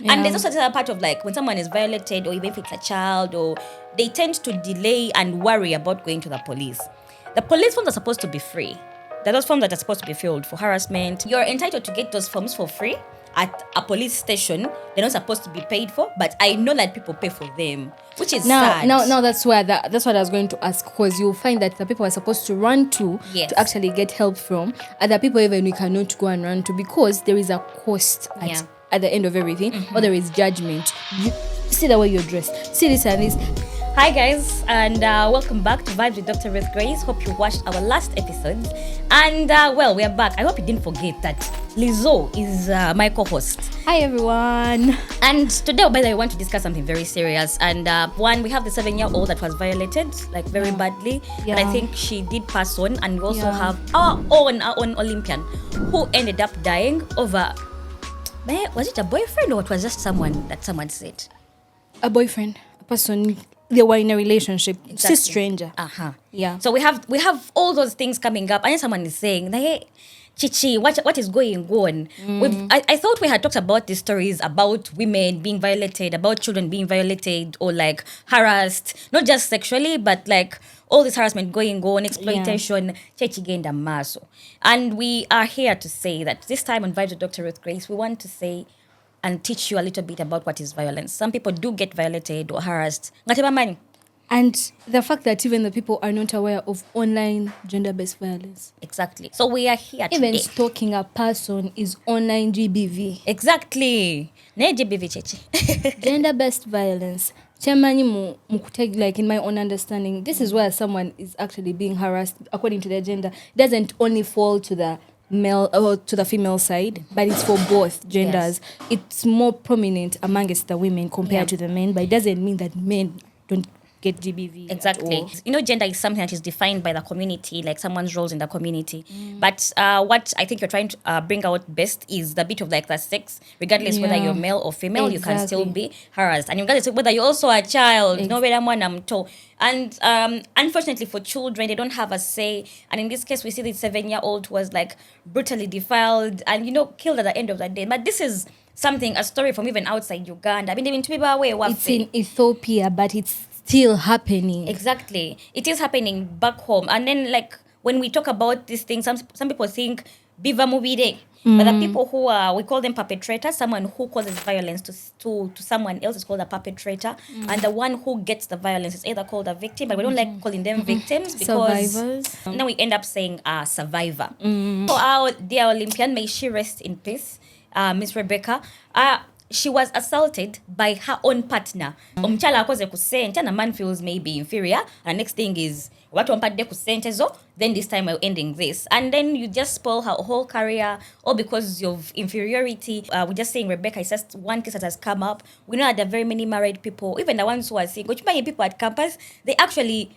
And there's also the other part of like when someone is violated, or even if it's a child, or they tend to delay and worry about going to the police. The police forms are supposed to be free. There are those forms that are supposed to be filled for harassment. You're entitled to get those forms for free at a police station. They're not supposed to be paid for, but I know that people pay for them, which is sad. Now that's what I was going to ask, because you'll find that the people are supposed to run to actually get help from, other people even we cannot go and run to, because there is a cost at the end of everything, or there is judgment. You see the way you're dressed, see this and this. Hi guys, and welcome back to Vibes with Dr. Ruth Grace. Hope you watched our last episodes. And well, we are back. I hope you didn't forget that Lizzo is my co-host. Hi everyone. And today, by the way, I want to discuss something very serious. And one, we have the 7-year-old that was violated, like very badly. And I think she did pass on. And we also have our own Olympian who ended up dying over, was it a boyfriend or it was just someone that someone said? A boyfriend, a person. They were in a relationship. Exactly. It's a stranger. Yeah. So we have all those things coming up. And someone is saying, hey, Chichi, what is going on? I thought we had talked about these stories about women being violated, about children being violated or like harassed, not just sexually, but like all this harassment going on, exploitation, Chechigenda Maso. And we are here to say that this time on Vibes with Dr. Ruth Grace, we want to say and teach you a little bit about what is violence. Some people do get violated or harassed. And the fact that even the people are not aware of online gender-based violence. Exactly. So we are here even today. Stalking a person is online GBV. Exactly. Ne GBV chechi. Gender-based violence. Like in my own understanding, this is where someone is actually being harassed according to their gender. It doesn't only fall to the male or to the female side, but it's for both genders. It's more prominent amongst the women compared to the men, but it doesn't mean that men don't get GBV. Exactly. You know, gender is something that is defined by the community, like someone's roles in the community. But what I think you're trying to bring out best is the bit of like the sex, regardless whether you're male or female, you can still be harassed. And regardless of whether you're also a child, and unfortunately for children, they don't have a say. And in this case, we see this 7-year-old was like brutally defiled and, killed at the end of the day. But this is a story from even outside Uganda. I mean, even it's in Ethiopia, but it's still happening. Exactly. It is happening back home. And then like when we talk about these things, some people think Biva Mubide. But the people who we call them perpetrators, someone who causes violence to someone else is called a perpetrator. And the one who gets the violence is either called a victim, but we don't like calling them victims because survivors. Now we end up saying survivor. So our dear Olympian, may she rest in peace, Miss Rebecca. She was assaulted by her own partner. Omchala akoze kusente and a man feels maybe inferior. And next thing is what wampadde kusente zo. Then this time we're ending this. And then you just spoil her whole career all because of inferiority. We're just saying Rebecca is just one case that has come up. We know that there are very many married people, even the ones who are single. Many people at campus, they actually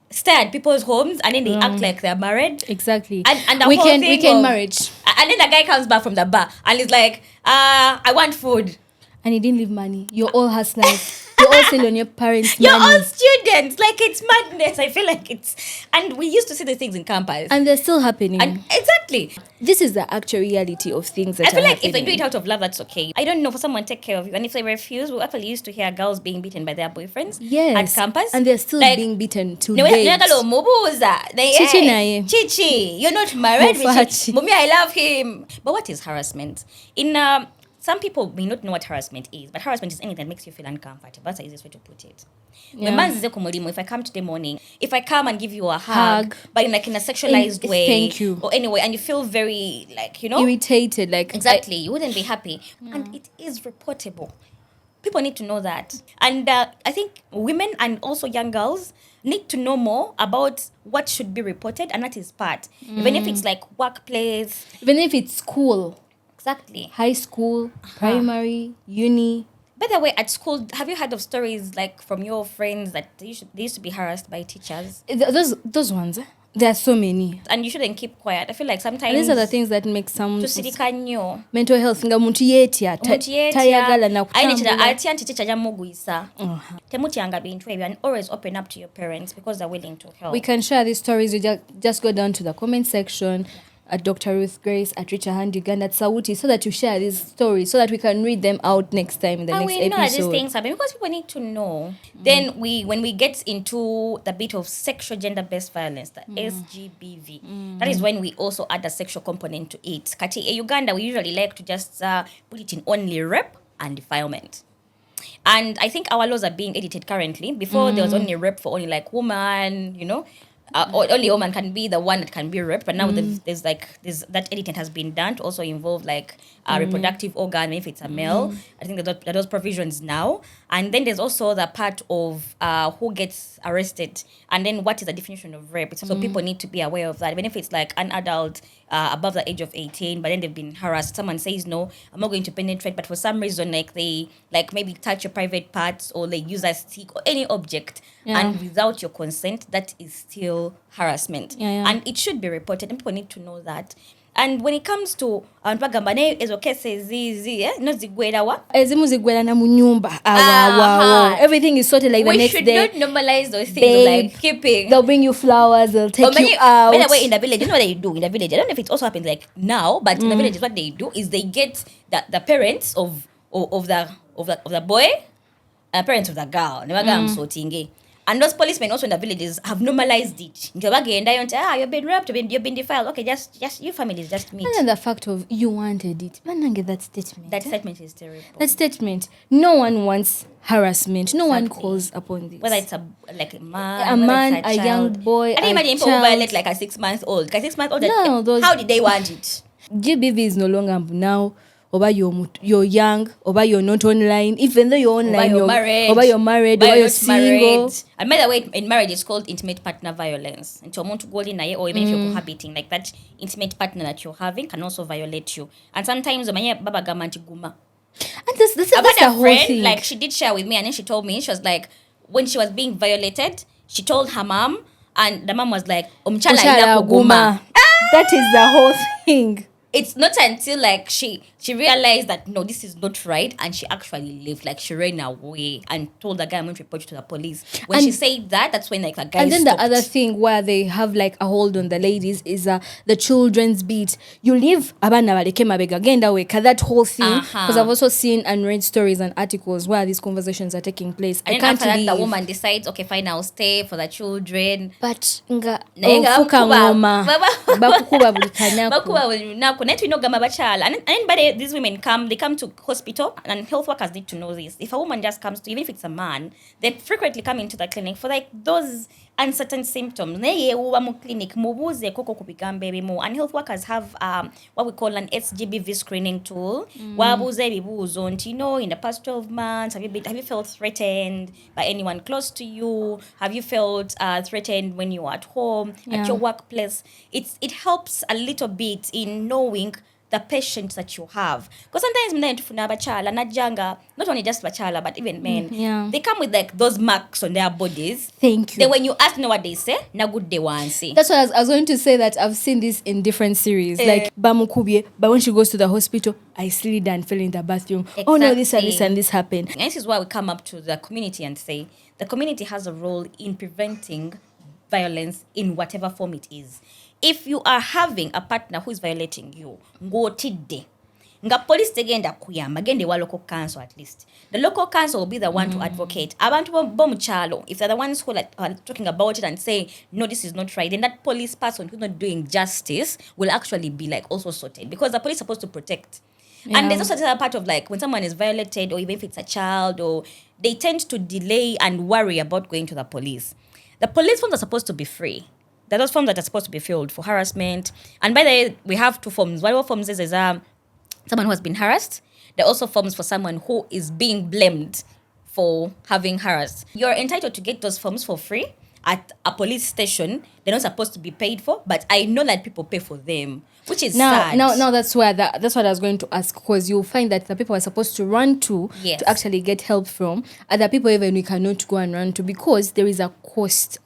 stay at people's homes and then they act like they're married. Exactly. And the weekend marriage. And then the guy comes back from the bar and he's like, I want food. And he didn't leave money. You're all hustlers. You're all still on your parents' money. You're all students. Like, it's madness. I feel like it's... And we used to see these things in campus. And they're still happening. And exactly. This is the actual reality of things that I feel like happening. If they do it out of love, that's okay. I don't know, for someone to take care of you. And if they refuse, we actually used to hear girls being beaten by their boyfriends at campus. And they're still being beaten to date. Chichi, you're not married with Chichi. Mummy, I love him. But what is harassment? Some people may not know what harassment is, but harassment is anything that makes you feel uncomfortable. That's the easiest way to put it. If I come today morning, if I come and give you a hug, but in a sexualized way, thank you, or anyway, and you feel very irritated, exactly, you wouldn't be happy, and it is reportable. People need to know that, and I think women and also young girls need to know more about what should be reported, and that is part, even if it's like workplace, even if it's school. Exactly. High school, primary, uni. By the way, at school, have you heard of stories like from your friends that they used to be harassed by teachers? Those ones, there are so many. And you shouldn't keep quiet. I feel like sometimes... And these are the things that make some... mental health. Nga muntu yetia. Tayagala na kutambula. Temutyanga bintu ebyo, and always open up to your parents because they're willing to help. We can share these stories. You just go down to the comment section. at Dr. Ruth Grace, at Richa Hand Uganda, at Sauti, so that you share these stories, so that we can read them out next time in the next we know that these episode. things happen because people need to know. Then when we get into the bit of sexual gender-based violence, the SGBV, that is when we also add a sexual component to it. Kati, in Uganda, we usually like to just put it in only rape and defilement. And I think our laws are being edited currently. Before, there was only rape for only like woman, you know. Only woman can be the one that can be raped, but now there's that editing has been done to also involve like reproductive organ if it's a male. I think that those provisions now, and then there's also the part of who gets arrested, and then what is the definition of rape. So people need to be aware of that. Even if it's like an adult above the age of 18, but then they've been harassed, someone says no, I'm not going to penetrate, but for some reason like they like maybe touch your private parts or they use a stick or any object. And without your consent, that is still harassment. And it should be reported, and people need to know that. And when it comes to ezo cases nozigwerawa ezimu zigwerana mu nyumba awawawo, everything is sorted like the next day. We should not normalize those things. Babe, like keeping. They'll bring you flowers, they'll take you out. By the way, in the village, you know what they do in the village? I don't know if it also happens like now, but in the village, what they do is they get the parents of the boy, parents of the girl. And those policemen also in the villages have normalized it. You've been raped, you've been defiled. Okay, just your family is just meet. And then the fact of you wanted it. That statement. That statement is terrible. That statement. No one wants harassment. No one calls upon this. Whether it's a man, a young boy, I imagine people violate like a 6-month-old. Like 6-month-old. No, how did they want it? GBV is no longer now. Oba you're young, oba you're not online, even though you're online, you're married, oba you're single. And by the way, in marriage, it's called intimate partner violence. And to want to go in or even if you're cohabiting, like that intimate partner that you're having can also violate you. And sometimes, baba gamanti guma. And that's the whole thing. Like she did share with me, and then she told me, she was like, when she was being violated, she told her mom, and the mom was like, Omchala ina kuguma. That is the whole thing. It's not until like she realized that no, this is not right, and she actually left. Like she ran away and told the guy, I'm going to report you to the police. When she said that, that's when like the guy. And then stopped. The other thing where they have like a hold on the ladies is the children's beat. You leave abana baleke mabega genda weka, that whole thing, because I've also seen and read stories and articles where these conversations are taking place. And I can't after leave. That the woman decides, okay, fine, I'll stay for the children. But fuka ngoma bakukuba bulikanyako. And by these women come to hospital, and health workers need to know this. If a woman just comes to, even if it's a man, they frequently come into the clinic for like those uncertain symptoms. And health workers have what we call an SGBV screening tool. In the past 12 months, have you felt threatened by anyone close to you? Have you felt threatened when you're at home, at your workplace? It helps a little bit in knowing the patients that you have, because sometimes not only just bachala but even men, they come with like those marks on their bodies. Thank you. Then when you ask what they say, na good they want say. That's what I was going to say, that I've seen this in different series, like Bamukubye, but when she goes to the hospital, I slid and fell in the bathroom. Exactly. Oh no, this and this happened. And this is why we come up to the community and say the community has a role in preventing violence in whatever form it is. If you are having a partner who is violating you, go tidde. Nga police tegenda kuyamba, gende wa local council at least. The local council will be the one to advocate. Abantu bomuchalo, if they're the ones who are talking about it and say, no, this is not right, then that police person who's not doing justice will actually be like also sorted, because the police is supposed to protect. And there's also another part of like when someone is violated, or even if it's a child, or they tend to delay and worry about going to the police. The police forms are supposed to be free. There are those forms that are supposed to be filled for harassment. And by the way, we have two forms. One of forms is someone who has been harassed. There are also forms for someone who is being blamed for having harassed. You're entitled to get those forms for free at a police station. They're not supposed to be paid for, but I know that people pay for them, which is sad. Now that's what I was going to ask, because you'll find that the people are supposed to run to actually get help from, other people even we cannot go and run to, because there is a cost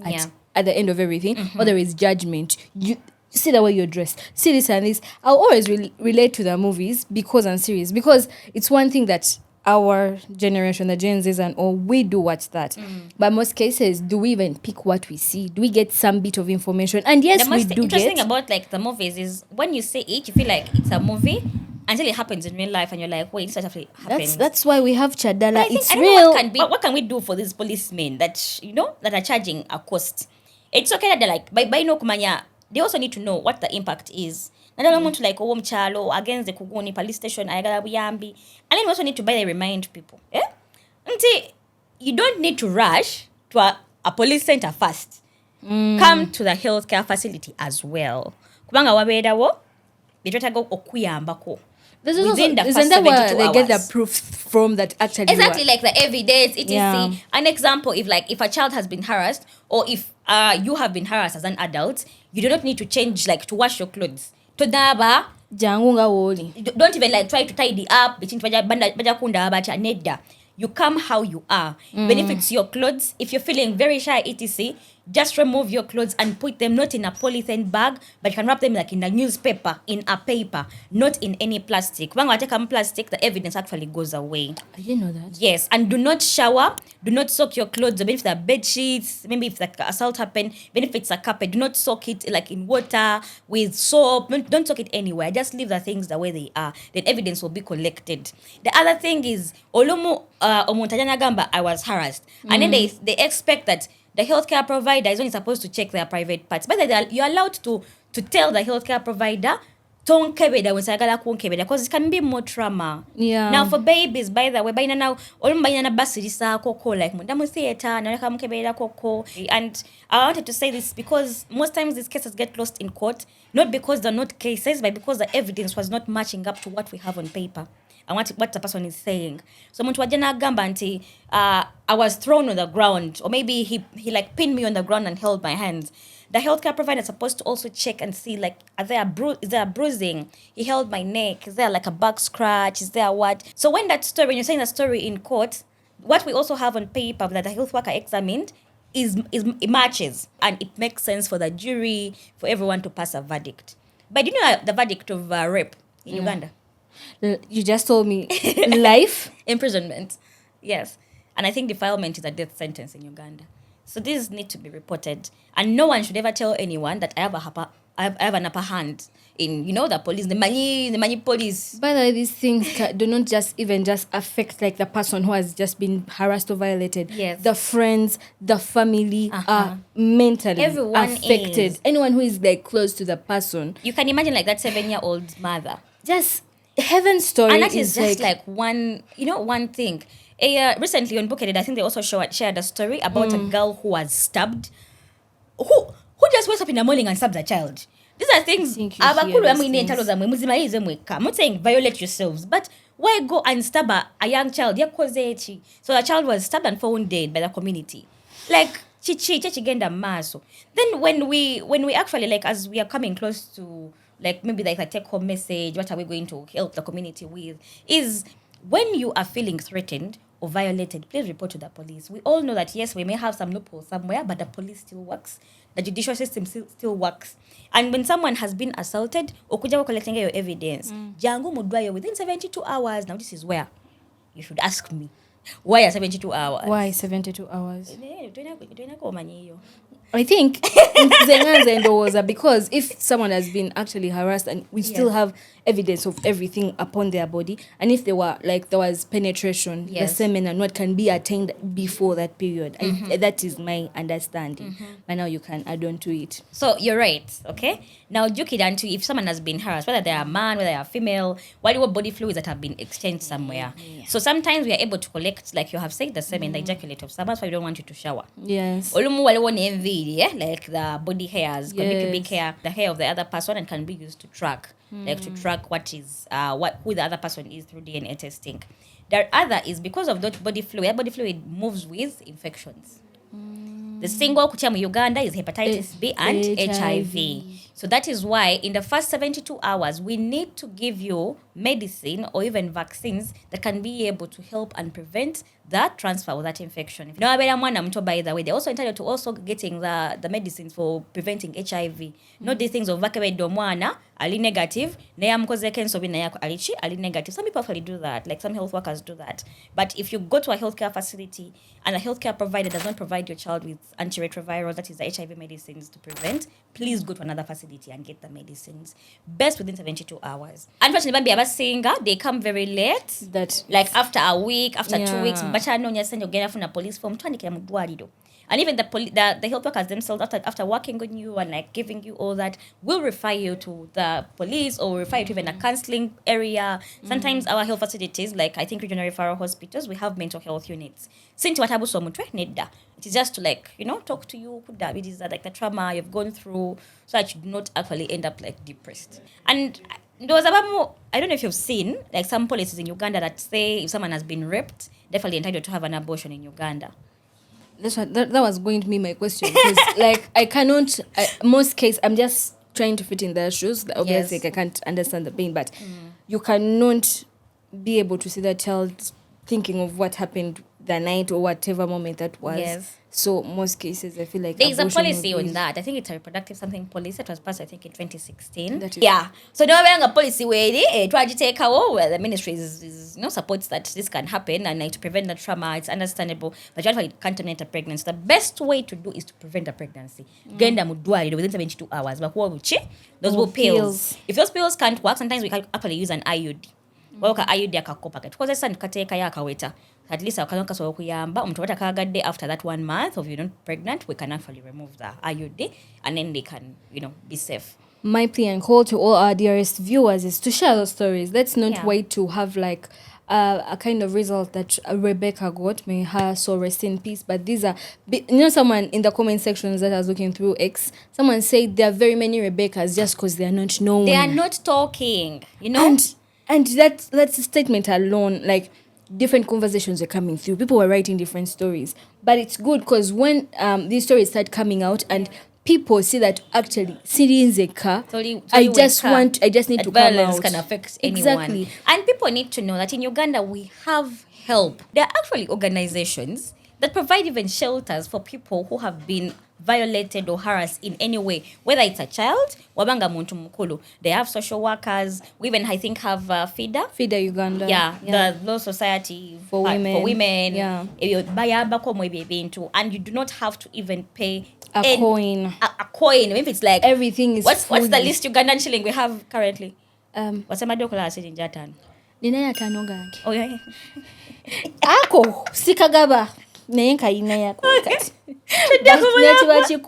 at the end of everything, or there is judgment. You see the way you're dressed, see this and this. I'll always relate to the movies and series, because it's one thing that our generation, the Gen Zs and all, we do watch that. But most cases, do we even pick what we see? Do we get some bit of information? And yes, The we most do interesting get. about like the movies is when you say it, you feel like it's a movie until it happens in real life, and you're like, wait, this actually happens. That's why we have Chadala. But I think It's I don't know real. what can we do for these policemen that that are charging a cost. It's okay that they're like by no kumanya. They also need to know what the impact is. And I don't want to like chalo against the Kuguni police station, ayagala buyambi. And then we also need to remind people. Yeah? Until you don't need to rush to a police center first. Come to the healthcare facility as well. Kubanga wabedawo bitatago okuyambako. This is within the isn't first that where 72 they get the hours. proof from that actually Exactly, like the evidence, etc. Yeah. An example, if a child has been harassed, or if you have been harassed as an adult, you do not need to change, like to wash your clothes. To daba, jangu nga woli. don't even like try to tidy up. Nedda. You come how you are. Even if it's your clothes, if you're feeling very shy, etc., just remove your clothes and put them not in a polythene bag, but you can wrap them like in a newspaper, in a paper, not in any plastic. When I take plastic, the evidence actually goes away. I didn't know that. Yes, and do not shower, do not soak your clothes, even if they're bed sheets, maybe if like assault happened, even if it's a carpet, do not soak it like in water, with soap, don't soak it anywhere, just leave the things the way they are, then evidence will be collected. The other thing is, Olumu Omuntajana Gamba, I was harassed, and then they expect that the healthcare provider is only supposed to check their private parts, but you're allowed to tell the healthcare provider, because it can be more trauma. Yeah. Now for babies, by the way, by now, koko like theater, koko. And I wanted to say this because most times these cases get lost in court, not because they're not cases, but because the evidence was not matching up to what we have on paper and what the person is saying. So I was thrown on the ground, or maybe he like pinned me on the ground and held my hands. The healthcare provider is supposed to also check and see, like, is there a bruising? He held my neck. Is there like a back scratch? Is there what? So when you're saying that story in court, what we also have on paper that the health worker examined it matches, and it makes sense for the jury, for everyone to pass a verdict. But you know the verdict of rape in Uganda? You just told me life. Imprisonment. Yes. And I think defilement is a death sentence in Uganda. So these need to be reported. And no one should ever tell anyone that I have an upper hand in, the police, the money police. By the way, these things do not just affect like the person who has just been harassed or violated. Yes. The friends, the family are mentally Everyone affected. is. Anyone who is like close to the person. You can imagine like that 7-year-old mother. Just heaven's story. And that is just like one thing. Recently on Book Edit, I think they also shared a story about a girl who was stabbed. Who just wakes up in the morning and stabs a child? These are things. I'm not saying violate yourselves, but why go and stab a young child? So the child was stabbed and found dead by the community. Like chigenda maso. Then when we actually, like, as we are coming close to like maybe like a take-home message, what are we going to help the community with, is when you are feeling threatened or violated, please report to the police. We all know that, yes, we may have some loophole somewhere, but the police still works. The judicial system still works. And when someone has been assaulted, okuja collecting your evidence, jangu mudwayo within 72 hours. Now this is where you should ask me, why are 72 hours? Why 72 hours? I think because if someone has been actually harassed and we still have evidence of everything upon their body, and if there was penetration, the semen and what can be attained before that period, that is my understanding. But now you can add on to it. So you're right, okay? Now, Jukidantu, if someone has been harassed, whether they are a man, whether they are female, what body fluids that have been exchanged somewhere. So sometimes we are able to collect, like you have said, the semen, the ejaculate of someone, so we don't want you to shower. Yes. Like the body hairs, pubic hair, the hair of the other person, and can be used to track, what is who the other person is through DNA testing. The other is because of that body fluid moves with infections. The single kutia mu Uganda is hepatitis B and HIV. So that is why in the first 72 hours, we need to give you medicine or even vaccines that can be able to help and prevent that transfer or that infection. No, by the way, they're also entitled to also getting the medicines for preventing HIV. Not these things of mwana ali negative, ali negative. Some people actually do that, like some health workers do that. But if you go to a healthcare facility and a healthcare provider does not provide your child with antiretroviral, that is the HIV medicines to prevent, please go to another facility and get the medicines. Best within 72 hours. Unfortunately, they come very late. That Like after a week, after 2 weeks, police form. And even the health workers themselves, after working on you and like giving you all that, will refer you to the police or refer you to even a counseling area. Sometimes our health facilities, like I think regional referral hospitals, we have mental health units. It is just to like, talk to you. It is like the trauma you've gone through so that you do not actually end up like depressed. And there was I don't know if you've seen like some policies in Uganda that say if someone has been raped, definitely entitled to have an abortion in Uganda. that was going to be my question, because like I cannot most case I'm just trying to fit in their shoes. Obviously, Yes. like, I can't understand the pain, but you cannot be able to see that child thinking of what happened the night or whatever moment that was. Yes. So most cases I feel like There is a abortion policy would on be- that. I think it's a reproductive something policy that was passed, I think, in 2016. That is- Yeah. So now we have a policy where try to take where the ministry is supports that this can happen and like, to prevent the trauma. It's understandable, but you actually can't terminate a pregnancy. The best way to do is to prevent a pregnancy. Genda mudwali within 72 hours. But what those were pills. If those pills can't work, sometimes we can actually use an IUD. Waka IUD akakopa kati because son kateka yakaweta at least akasobola so kuyamba omuntu watakagadde after that 1 month of you not pregnant, we can actually remove the IUD and then they can be safe. My plea and call to all our dearest viewers is to share those stories. Let's not Yeah. wait to have like a kind of result that Rebecca got. May her soul rest in peace. But these are, someone in the comment sections that I was looking through X, someone said there are very many Rebeccas just because they are not known. They are not talking, And that's a statement alone, like different conversations are coming through. People were writing different stories. But it's good because when these stories start coming out and people see that actually Sirinzeka, I just need to come violence out. can affect anyone. Exactly. And people need to know that in Uganda we have help. There are actually organizations that provide even shelters for people who have been violated or harassed in any way, whether it's a child, wabanga muntu mukulu. They have social workers. We even, I think, have FIDA Uganda. the Law Society For women. Yeah. And you do not have to even pay A coin. A coin. If it's like Everything is what's the fully- least Ugandan shilling we have currently? What's a sitting Jatan? Nina yatano gange. Oh yeah. Ako sikagaba naye nkayina yako kati. Nekiba 10.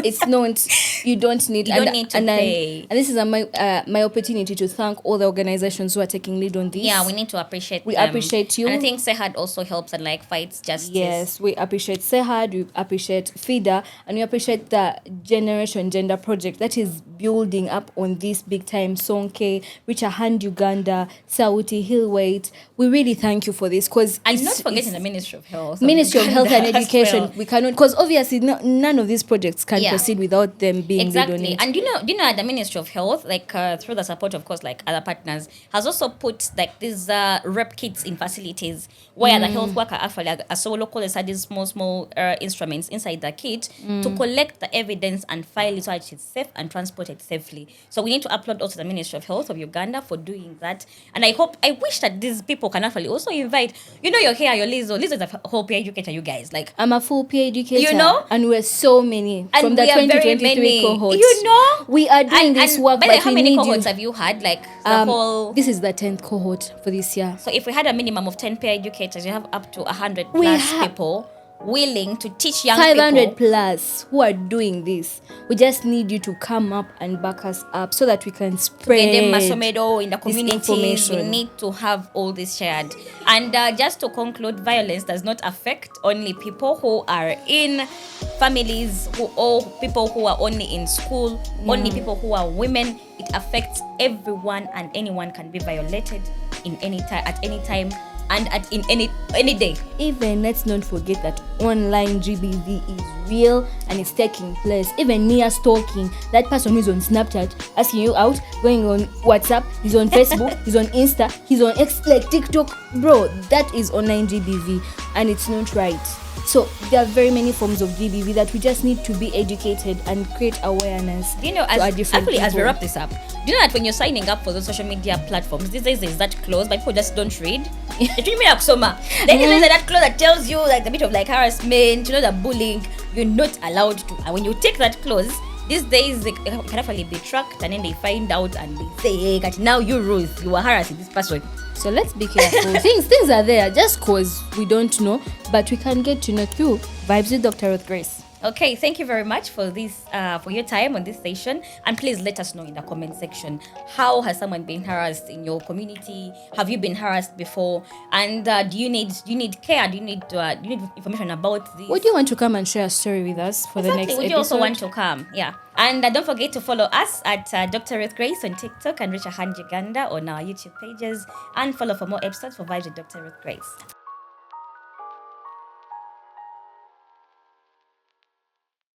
It's not. You don't need. You don't need to pay. And this is my opportunity to thank all the organizations who are taking lead on this. Yeah, we need to appreciate We them. appreciate you. And I think SEHAD also helps and like fights justice. Yes, we appreciate SEHAD, we appreciate FIDA, and we appreciate the Generation Gender Project that is building up on this big time. Sonke, Reach a Hand Uganda, Sauti, Hillweight. We really thank you for this because And not forgetting the Ministry of Health. Ministry of Health and Uganda as Education. well. We cannot, because obviously none of these projects can Yeah. proceed without them being lead on Exactly. it. And do you know the Ministry of Health, like through the support of course like other partners, has also put like these rep kits in facilities where the health worker actually so local these small instruments inside the kit to collect the evidence and file it so that it's safe and transported safely. So we need to applaud also the Ministry of Health of Uganda for doing that. And I wish that these people can actually also invite, you're here, your Lizzo is a whole peer educator, you guys. Like I'm a full peer educator. And we're so many. and From the we are very 2023 many. cohorts. We are doing this work, by the way, but how we many need cohorts you. have you had? Like the whole. This is the 10th cohort for this year. So if we had a minimum of 10 peer educators, you have up to 100 We plus have- people willing to teach young 500 people. plus who are doing this. We just need you to come up and back us up so that we can spread In the Masomedo, in the this communities, we information. need to have all this shared. And just to conclude, violence does not affect only people who are in families, or people who are only in school, only people who are women. It affects everyone, and anyone can be violated in any time, at any time, and in any day. Even let's not forget that online GBV is real and it's taking place. Even near stalking, that person who is on Snapchat asking you out, going on WhatsApp, he's on Facebook, he's on Insta, he's on X, like TikTok, bro, that is online GBV and it's not right. So there are very many forms of GBV that we just need to be educated and create awareness. Do you know, as we wrap this up, do you know that when you're signing up for those social media platforms, these days there's that clause, but people just don't read. Then there's that clause that tells you like a bit of like harassment, you know, the bullying. You're not allowed to. And when you take that clause, these days they can actually be tracked, and then they find out and they say, hey, that now you Ruth, you are harassing this person. So let's be careful. things are there just cause we don't know, but we can get to know through Vibes with Dr. Ruth Grace. Okay, thank you very much for this, for your time on this session, and please let us know in the comment section, how has someone been harassed in your community? Have you been harassed before? And do you need care? Do you need information about this? Would you want to come and share a story with us for the next episode? Would you also want to come? Yeah. And don't forget to follow us at Dr. Ruth Grace on TikTok and Richa Han Uganda on our YouTube pages, and follow for more episodes for Vibes with Dr. Ruth Grace.